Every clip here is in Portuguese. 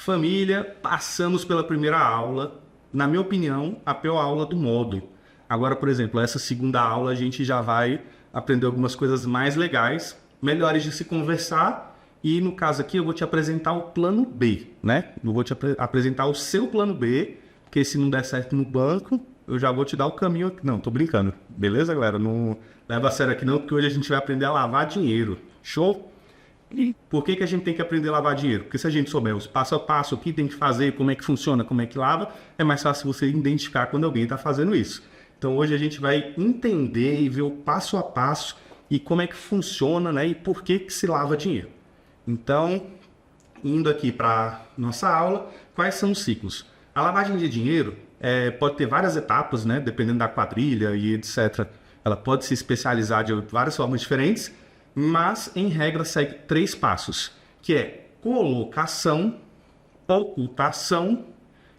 Família, passamos pela primeira aula, na minha opinião, a pior aula do módulo. Agora, por exemplo, essa segunda aula a gente já vai aprender algumas coisas mais legais, melhores de se conversar, e no caso aqui eu vou te apresentar o plano B, né? Eu vou te apresentar o seu plano B, porque se não der certo no banco, eu já vou te dar o caminho aqui. Não, tô brincando, beleza, galera? Não leva a sério aqui não, porque hoje a gente vai aprender a lavar dinheiro. Show? E por que a gente tem que aprender a lavar dinheiro? Porque se a gente souber os passo a passo, o que tem que fazer, como é que funciona, como é que lava, é mais fácil você identificar quando alguém está fazendo isso. Então hoje a gente vai entender e ver o passo a passo e como é que funciona, né? E por que se lava dinheiro. Então, indo aqui para nossa aula, quais são os ciclos? A lavagem de dinheiro pode ter várias etapas, né? Dependendo da quadrilha e etc. Ela pode se especializar de várias formas diferentes, mas, em regra, segue 3 passos, que é colocação, ocultação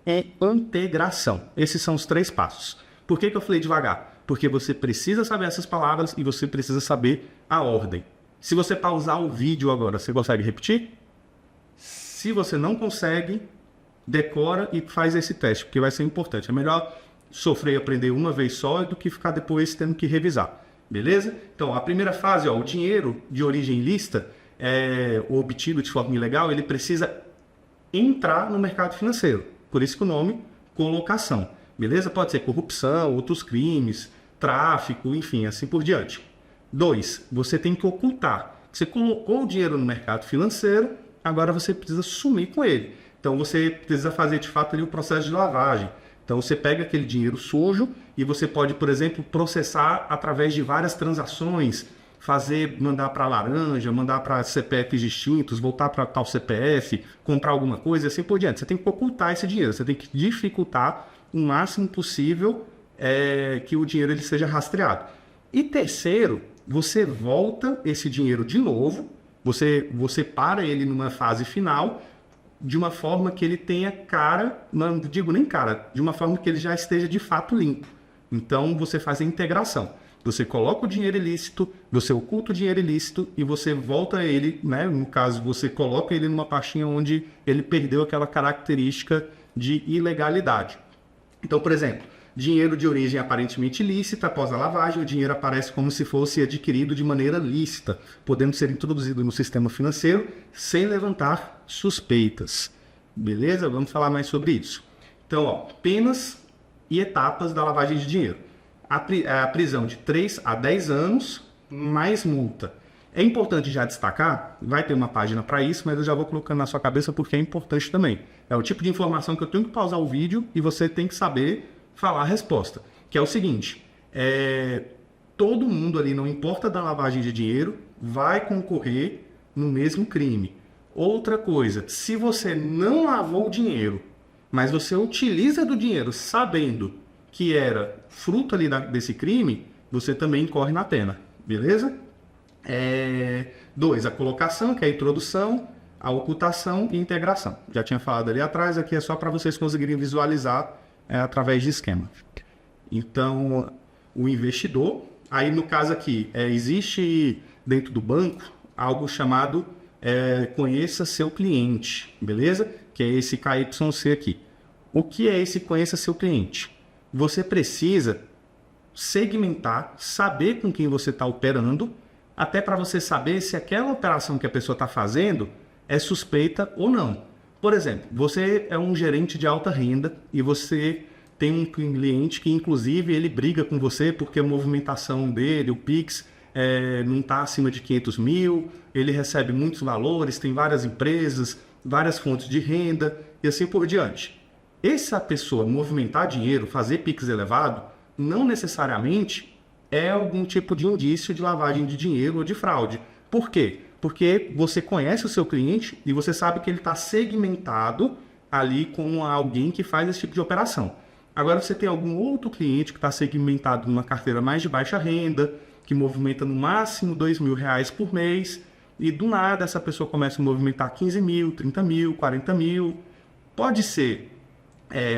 e integração. Esses são os 3 passos. Por que eu falei devagar? Porque você precisa saber essas palavras e você precisa saber a ordem. Se você pausar o vídeo agora, você consegue repetir? Se você não consegue, decora e faz esse teste, porque vai ser importante. É melhor sofrer e aprender uma vez só do que ficar depois tendo que revisar. Beleza? Então, a primeira fase, o dinheiro de origem ilícita, obtido de forma ilegal, ele precisa entrar no mercado financeiro. Por isso que o nome, colocação. Beleza? Pode ser corrupção, outros crimes, tráfico, enfim, assim por diante. 2, você tem que ocultar. Você colocou o dinheiro no mercado financeiro, agora você precisa sumir com ele. Então, você precisa fazer, de fato, ali o processo de lavagem. Então, você pega aquele dinheiro sujo e você pode, por exemplo, processar através de várias transações, mandar para laranja, mandar para CPFs distintos, voltar para tal CPF, comprar alguma coisa e assim por diante. Você tem que ocultar esse dinheiro, você tem que dificultar o máximo possível que o dinheiro ele seja rastreado. E terceiro, você volta esse dinheiro de novo, você para ele numa fase final, de uma forma que ele tenha cara, não digo nem cara, de uma forma que ele já esteja de fato limpo. Então você faz a integração. Você coloca o dinheiro ilícito, você oculta o dinheiro ilícito e você volta ele, né? No caso, você coloca ele numa pastinha onde ele perdeu aquela característica de ilegalidade. Então, por exemplo, dinheiro de origem aparentemente ilícita, após a lavagem, o dinheiro aparece como se fosse adquirido de maneira lícita, podendo ser introduzido no sistema financeiro sem levantar suspeitas. Beleza? Vamos falar mais sobre isso. Então, penas e etapas da lavagem de dinheiro. A prisão de 3 a 10 anos, mais multa. É importante já destacar, vai ter uma página para isso, mas eu já vou colocando na sua cabeça porque é importante também. É o tipo de informação que eu tenho que pausar o vídeo e você tem que saber falar a resposta, que é o seguinte, todo mundo ali, não importa da lavagem de dinheiro, vai concorrer no mesmo crime. Outra coisa, se você não lavou o dinheiro, mas você utiliza do dinheiro sabendo que era fruto ali desse crime, você também incorre na pena, beleza? 2, a colocação, que é a introdução, a ocultação e integração. Já tinha falado ali atrás, aqui é só para vocês conseguirem visualizar através de esquema. Então, o investidor, aí no caso aqui, existe dentro do banco algo chamado conheça seu cliente, beleza? Que é esse KYC aqui. O que é esse conheça seu cliente? Você precisa segmentar, saber com quem você está operando, até para você saber se aquela operação que a pessoa está fazendo é suspeita ou não. Por exemplo, você é um gerente de alta renda e você tem um cliente que, inclusive, ele briga com você porque a movimentação dele, o Pix, não está acima de 500 mil, ele recebe muitos valores, tem várias empresas, várias fontes de renda e assim por diante. Essa pessoa movimentar dinheiro, fazer Pix elevado, não necessariamente é algum tipo de indício de lavagem de dinheiro ou de fraude. Por quê? Porque você conhece o seu cliente e você sabe que ele está segmentado ali com alguém que faz esse tipo de operação. Agora você tem algum outro cliente que está segmentado numa carteira mais de baixa renda, que movimenta no máximo R$2.000 por mês, e do nada essa pessoa começa a movimentar 15 mil, 30 mil, 40 mil. Pode ser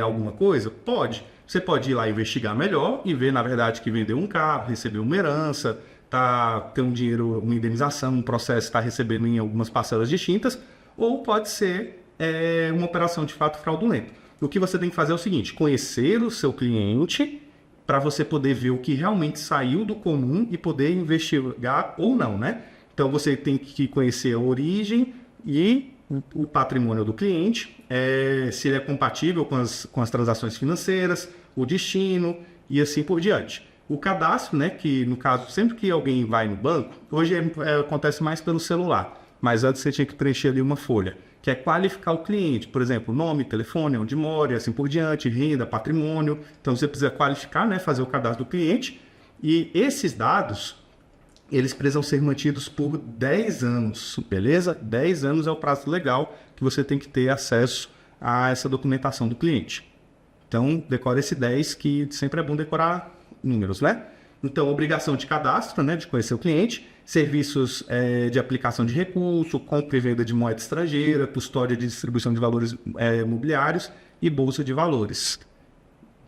alguma coisa? Pode. Você pode ir lá investigar melhor e ver, na verdade, que vendeu um carro, recebeu uma herança, tem um dinheiro, uma indenização, um processo está recebendo em algumas parcelas distintas, ou pode ser uma operação de fato fraudulenta. O que você tem que fazer é o seguinte: conhecer o seu cliente para você poder ver o que realmente saiu do comum e poder investigar ou não, né? Então você tem que conhecer a origem e o patrimônio do cliente, se ele é compatível com as transações financeiras, o destino e assim por diante. O cadastro, né, que no caso, sempre que alguém vai no banco, hoje acontece mais pelo celular, mas antes você tinha que preencher ali uma folha, que é qualificar o cliente, por exemplo, nome, telefone, onde mora e assim por diante, renda, patrimônio. Então você precisa qualificar, né, fazer o cadastro do cliente, e esses dados eles precisam ser mantidos por 10 anos, beleza? 10 anos é o prazo legal que você tem que ter acesso a essa documentação do cliente. Então, decora esse 10, que sempre é bom decorar números, né? Então, obrigação de cadastro, né, de conhecer o cliente, serviços de aplicação de recurso, compra e venda de moeda estrangeira, custódia de distribuição de valores imobiliários e bolsa de valores.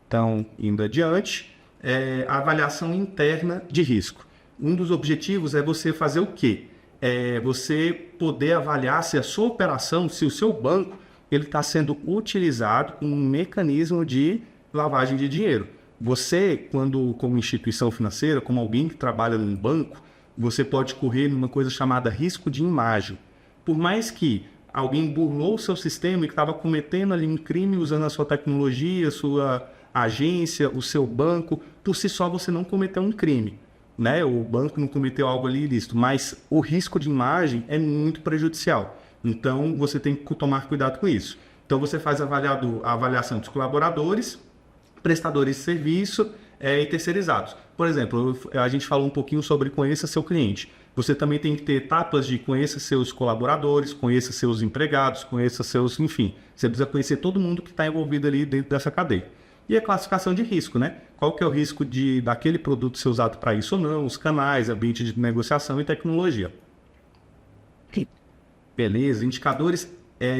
Então, indo adiante, a avaliação interna de risco. Um dos objetivos é você fazer o quê? Você poder avaliar se a sua operação, se o seu banco, ele está sendo utilizado como um mecanismo de lavagem de dinheiro. Você, como instituição financeira, como alguém que trabalha num banco, você pode correr numa coisa chamada risco de imagem. Por mais que alguém burlou o seu sistema e estava cometendo ali um crime usando a sua tecnologia, a sua agência, o seu banco, por si só você não cometeu um crime, né? O banco não cometeu algo ali ilícito, mas o risco de imagem é muito prejudicial. Então, você tem que tomar cuidado com isso. Então, você faz a avaliação dos colaboradores, prestadores de serviço e terceirizados. Por exemplo, a gente falou um pouquinho sobre conheça seu cliente. Você também tem que ter etapas de conheça seus colaboradores, conheça seus empregados, conheça seus... Enfim, você precisa conhecer todo mundo que está envolvido ali dentro dessa cadeia. E a classificação de risco, né? Qual que é o risco daquele produto ser usado para isso ou não, os canais, ambiente de negociação e tecnologia. Beleza, indicadores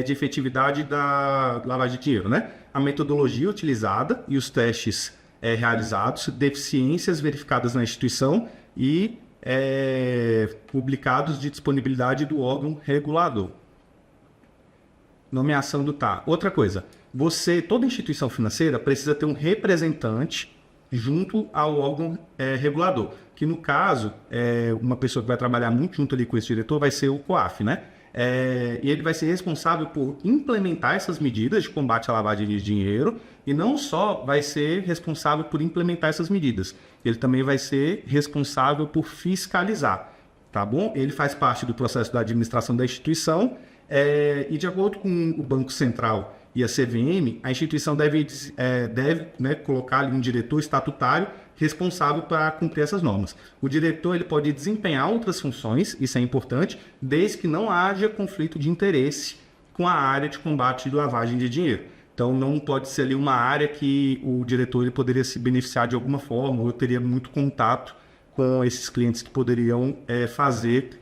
de efetividade da lavagem de dinheiro, né? A metodologia utilizada e os testes realizados, deficiências verificadas na instituição e publicados de disponibilidade do órgão regulador. Nomeação do TAR. Outra coisa, toda instituição financeira precisa ter um representante junto ao órgão regulador, que no caso, uma pessoa que vai trabalhar muito junto ali com esse diretor vai ser o COAF, né? E ele vai ser responsável por implementar essas medidas de combate à lavagem de dinheiro, e não só vai ser responsável por implementar essas medidas, ele também vai ser responsável por fiscalizar, tá bom? Ele faz parte do processo da administração da instituição, e de acordo com o Banco Central e a CVM, a instituição deve colocar ali um diretor estatutário responsável para cumprir essas normas. O diretor ele pode desempenhar outras funções, isso é importante, desde que não haja conflito de interesse com a área de combate de lavagem de dinheiro. Então não pode ser ali uma área que o diretor ele poderia se beneficiar de alguma forma, ou teria muito contato com esses clientes que poderiam fazer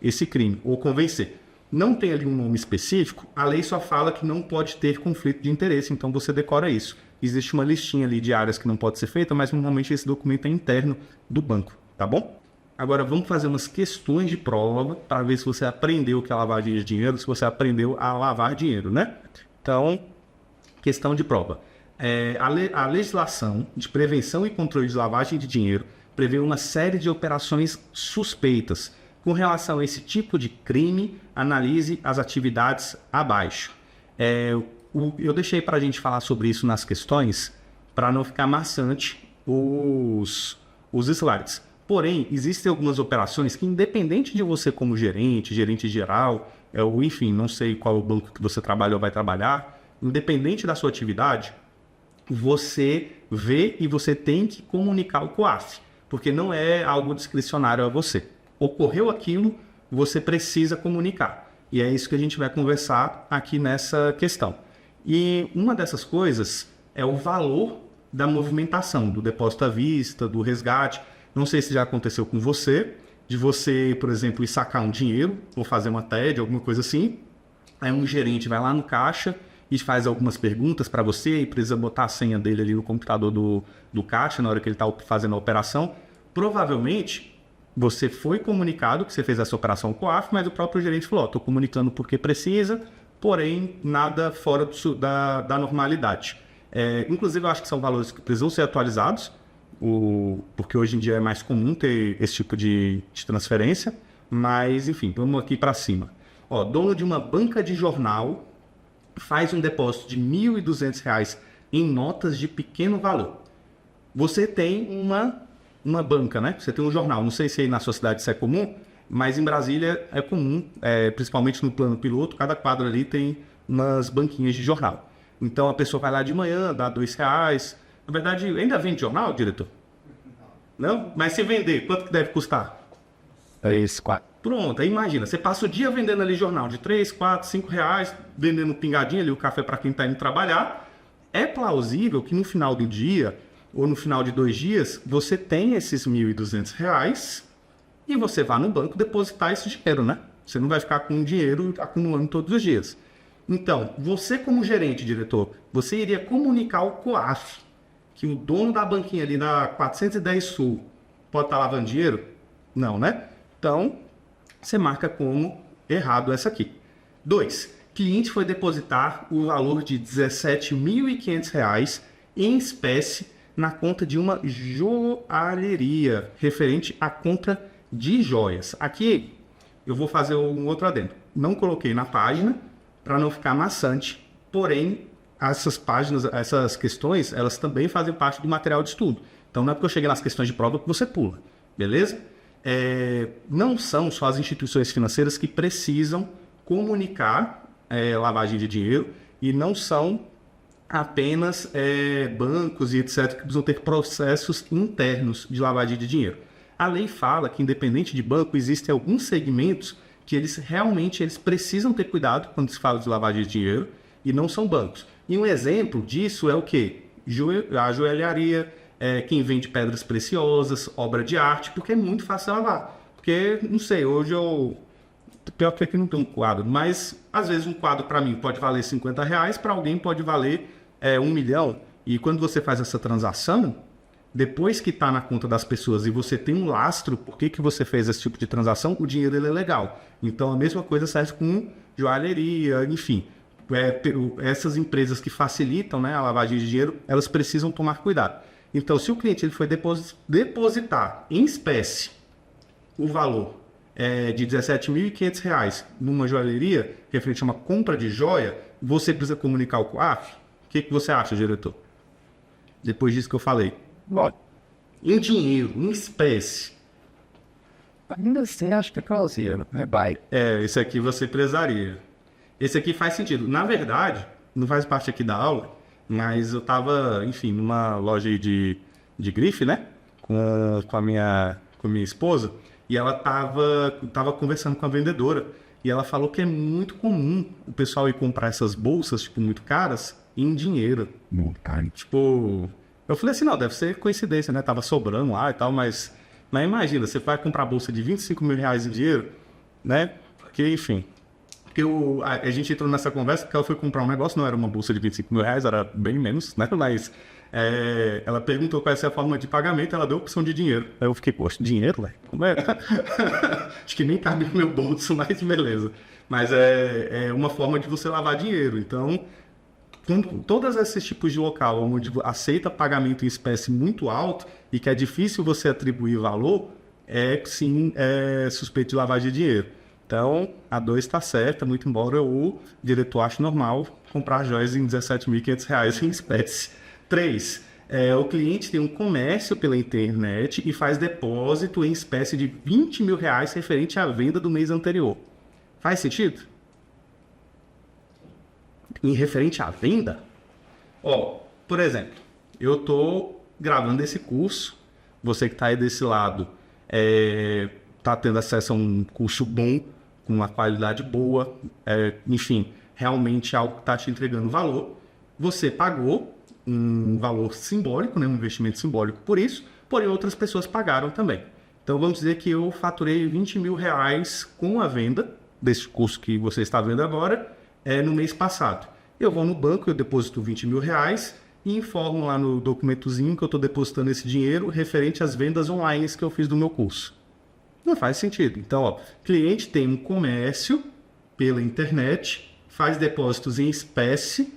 esse crime, ou convencer. Não tem ali um nome específico, a lei só fala que não pode ter conflito de interesse, então você decora isso. Existe uma listinha ali de áreas que não pode ser feita, mas normalmente esse documento é interno do banco, tá bom? Agora vamos fazer umas questões de prova para ver se você aprendeu o que é lavagem de dinheiro, se você aprendeu a lavar dinheiro, né? Então, questão de prova. A legislação de prevenção e controle de lavagem de dinheiro prevê uma série de operações suspeitas. Com relação a esse tipo de crime, analise as atividades abaixo. Eu deixei para a gente falar sobre isso nas questões, para não ficar maçante os slides. Porém, existem algumas operações que, independente de você como gerente geral, ou enfim, não sei qual o banco que você trabalha ou vai trabalhar, independente da sua atividade, você vê e você tem que comunicar ao COAF, porque não é algo discricionário a você. Ocorreu aquilo, você precisa comunicar. E é isso que a gente vai conversar aqui nessa questão. E uma dessas coisas é o valor da movimentação, do depósito à vista, do resgate. Não sei se já aconteceu com você, de você, por exemplo, ir sacar um dinheiro, ou fazer uma TED, alguma coisa assim. Aí um gerente vai lá no caixa e faz algumas perguntas para você e precisa botar a senha dele ali no computador do caixa na hora que ele está fazendo a operação. Provavelmente você foi comunicado que você fez essa operação com o COAF, mas o próprio gerente falou, estou comunicando porque precisa, porém nada fora da normalidade. Inclusive, eu acho que são valores que precisam ser atualizados, porque hoje em dia é mais comum ter esse tipo de transferência, mas, enfim, vamos aqui para cima. Ó, dono de uma banca de jornal faz um depósito de R$ 1.200 em notas de pequeno valor. Você tem uma banca, né? Você tem um jornal. Não sei se aí na sua cidade isso é comum, mas em Brasília é comum, principalmente no plano piloto, cada quadro ali tem umas banquinhas de jornal. Então a pessoa vai lá de manhã, dá R$2. Na verdade, ainda vende jornal, diretor? Não? Mas se vender, quanto que deve custar? 3, 4. Pronto, aí imagina, você passa o dia vendendo ali jornal de 3, 4, 5 reais, vendendo pingadinho ali, o café para quem está indo trabalhar. É plausível que no final do dia, ou no final de 2 dias, você tenha esses R$ 1.200 e você vá no banco depositar esse dinheiro, né? Você não vai ficar com o dinheiro acumulando todos os dias. Então, você como gerente, diretor, você iria comunicar ao COAF que o dono da banquinha ali na 410 Sul pode estar lavando dinheiro? Não, né? Então, você marca como errado essa aqui. 2. Cliente foi depositar o valor de R$ 17.500 em espécie na conta de uma joalheria, referente à compra de joias. Aqui eu vou fazer um outro adendo. Não coloquei na página para não ficar maçante, porém essas páginas, essas questões, elas também fazem parte do material de estudo. Então não é porque eu cheguei nas questões de prova que você pula, beleza? Não são só as instituições financeiras que precisam comunicar lavagem de dinheiro, e não são apenas bancos e etc. que precisam ter processos internos de lavagem de dinheiro. A lei fala que, independente de banco, existem alguns segmentos que eles precisam ter cuidado quando se fala de lavagem de dinheiro, e não são bancos. E um exemplo disso é o quê? A joalharia, quem vende pedras preciosas, obra de arte, porque é muito fácil lavar. Porque, não sei, hoje pior que aqui não tem um quadro, mas às vezes um quadro para mim pode valer R$50, para alguém pode valer 1 milhão. E quando você faz essa transação, depois que está na conta das pessoas e você tem um lastro, por que você fez esse tipo de transação, o dinheiro ele é legal. Então a mesma coisa serve com joalheria, enfim. Essas empresas que facilitam, né, a lavagem de dinheiro, elas precisam tomar cuidado. Então, se o cliente ele foi depositar em espécie o valor de R$ 17.500 numa joalheria, referente a uma compra de joia, você precisa comunicar ao COAF? O que você acha, diretor? Depois disso que eu falei. Bom, Em dinheiro, em espécie. ainda assim acho que é plausível, né? Vai. Esse aqui você precisaria. Esse aqui faz sentido. Na verdade, não faz parte aqui da aula, mas eu estava, enfim, numa loja aí de grife, né? Com a minha esposa, e ela tava conversando com a vendedora, e ela falou que é muito comum o pessoal ir comprar essas bolsas, tipo, muito caras, em dinheiro. Muito caro. Tipo, eu falei assim, não, deve ser coincidência, né? Tava sobrando lá e tal, mas imagina, você vai comprar bolsa de R$25 mil em dinheiro, né? Porque, enfim, porque a gente entrou nessa conversa porque ela foi comprar um negócio, não era uma bolsa de R$25 mil, era bem menos, né? Mas ela perguntou qual é a forma de pagamento, ela deu opção de dinheiro. Aí eu fiquei, poxa, dinheiro, velho? Como é? Acho que nem cabe no meu bolso, mas beleza. Mas é uma forma de você lavar dinheiro. Então, com todos esses tipos de local onde aceita pagamento em espécie muito alto e que é difícil você atribuir valor, sim, suspeito de lavagem de dinheiro. Então, a 2 está certa, muito embora o diretor ache normal comprar joias em R$17.500 em espécie. 3. O cliente tem um comércio pela internet e faz depósito em espécie de R$20 mil referente à venda do mês anterior. Faz sentido? Em referente à venda? Por exemplo, eu estou gravando esse curso, você que está aí desse lado está tendo acesso a um curso bom, com uma qualidade boa, enfim, realmente algo que está te entregando valor. Você pagou um valor simbólico, né, um investimento simbólico por isso, porém outras pessoas pagaram também. Então vamos dizer que eu faturei R$20 mil com a venda desse curso que você está vendo agora, no mês passado. Eu vou no banco, eu deposito R$20 mil e informo lá no documentozinho que eu estou depositando esse dinheiro referente às vendas online que eu fiz do meu curso. Não faz sentido. Então, cliente tem um comércio pela internet, faz depósitos em espécie,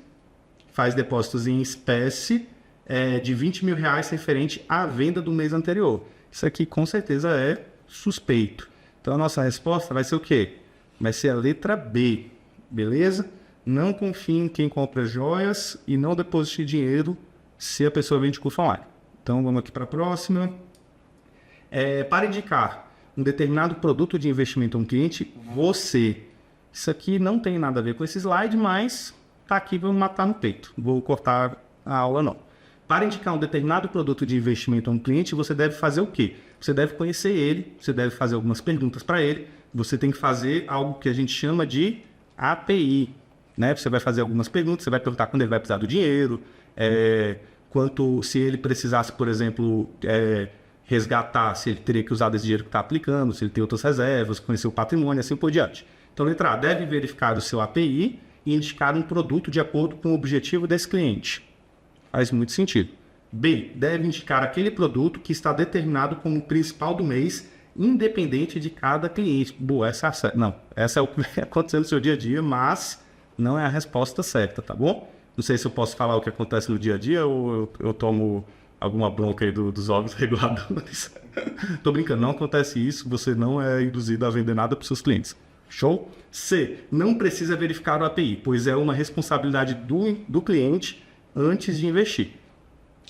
de R$20 mil referente à venda do mês anterior. Isso aqui com certeza é suspeito. Então a nossa resposta vai ser o quê? Vai ser a letra B, beleza? Não confie em quem compra joias e não deposite dinheiro se a pessoa vende curso online. Então vamos aqui para a próxima. Para indicar um determinado produto de investimento a um cliente, isso aqui não tem nada a ver com esse slide, mas tá aqui para matar no peito. Vou cortar a aula não. Para indicar um determinado produto de investimento a um cliente, você deve fazer o quê? Você deve conhecer ele, você deve fazer algumas perguntas para ele, você tem que fazer algo que a gente chama de API, né? Você vai fazer algumas perguntas, você vai perguntar quando ele vai precisar do dinheiro, se ele precisasse, por exemplo, resgatar, se ele teria que usar desse dinheiro que está aplicando, se ele tem outras reservas, conhecer o patrimônio, assim por diante. Então, letra A, deve verificar o seu API e indicar um produto de acordo com o objetivo desse cliente. Faz muito sentido. B, deve indicar aquele produto que está determinado como o principal do mês, independente de cada cliente. Boa, essa é o que vai acontecer no seu dia a dia, mas não é a resposta certa, tá bom? Não sei se eu posso falar o que acontece no dia a dia ou eu tomo alguma bronca aí dos órgãos reguladores. Tô brincando, não acontece isso, você não é induzido a vender nada para os seus clientes. Show? C, não precisa verificar o API, pois é uma responsabilidade do cliente antes de investir.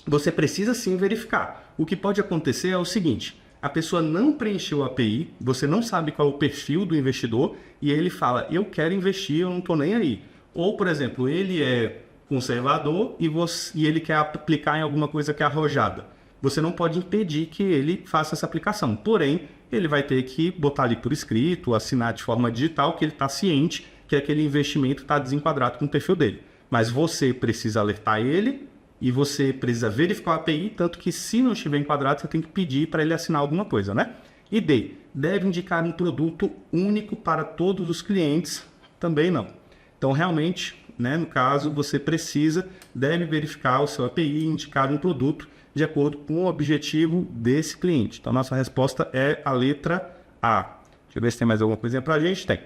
Você precisa sim verificar. O que pode acontecer é o seguinte: a pessoa não preencheu o API, você não sabe qual é o perfil do investidor e ele fala, eu quero investir, eu não estou nem aí. Ou, por exemplo, ele é conservador e ele quer aplicar em alguma coisa que é arrojada. Você não pode impedir que ele faça essa aplicação. Porém, ele vai ter que botar ali por escrito, assinar de forma digital, que ele está ciente que aquele investimento está desenquadrado com o perfil dele. Mas você precisa alertar ele e você precisa verificar o API, tanto que se não estiver enquadrado, você tem que pedir para ele assinar alguma coisa, né? E D, deve indicar um produto único para todos os clientes, também não. Então, realmente, né, no caso, você deve verificar o seu API e indicar um produto de acordo com o objetivo desse cliente. Então, nossa resposta é a letra A. Deixa eu ver se tem mais alguma coisinha para a gente. Tem.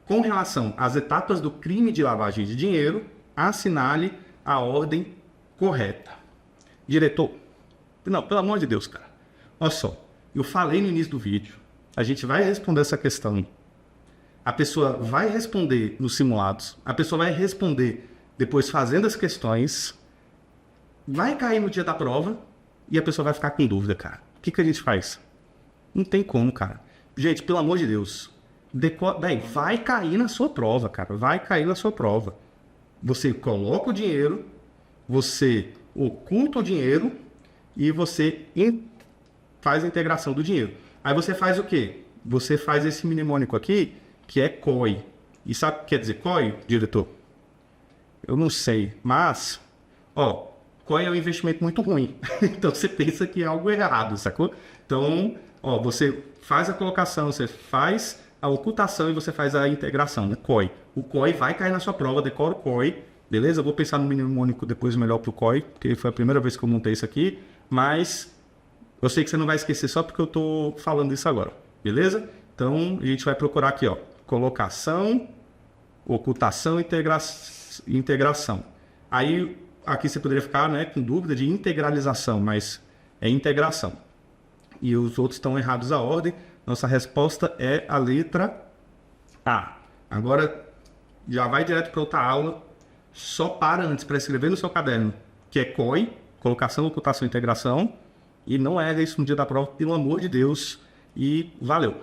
Com relação às etapas do crime de lavagem de dinheiro, assinale a ordem correta. Diretor, não, pelo amor de Deus, cara. Olha só, eu falei no início do vídeo, a gente vai responder essa questão. A pessoa vai responder nos simulados, a pessoa vai responder depois fazendo as questões, vai cair no dia da prova e a pessoa vai ficar com dúvida, cara. O que a gente faz? Não tem como, cara. Gente, pelo amor de Deus, vai cair na sua prova, cara. Vai cair na sua prova. Você coloca o dinheiro, você oculta o dinheiro e você faz a integração do dinheiro. Aí você faz o quê? Você faz esse mnemônico aqui, que é COI. E sabe o que quer dizer COI, diretor? Eu não sei, mas, COI é um investimento muito ruim. Então você pensa que é algo errado, sacou? Então, você faz a colocação, você faz a ocultação e você faz a integração, né? COI. O COI vai cair na sua prova, decora o COI, beleza? Eu vou pensar no mnemônico depois melhor pro COI, porque foi a primeira vez que eu montei isso aqui, mas eu sei que você não vai esquecer só porque eu tô falando isso agora, beleza? Então, a gente vai procurar aqui, colocação, ocultação, integração. Aí, aqui você poderia ficar, né, com dúvida de integralização, mas é integração. E os outros estão errados a ordem. Nossa resposta é a letra A. Agora, já vai direto para outra aula. Só para antes para escrever no seu caderno, que é COI, colocação, ocultação, integração. E não erra isso no dia da prova, pelo amor de Deus. E valeu!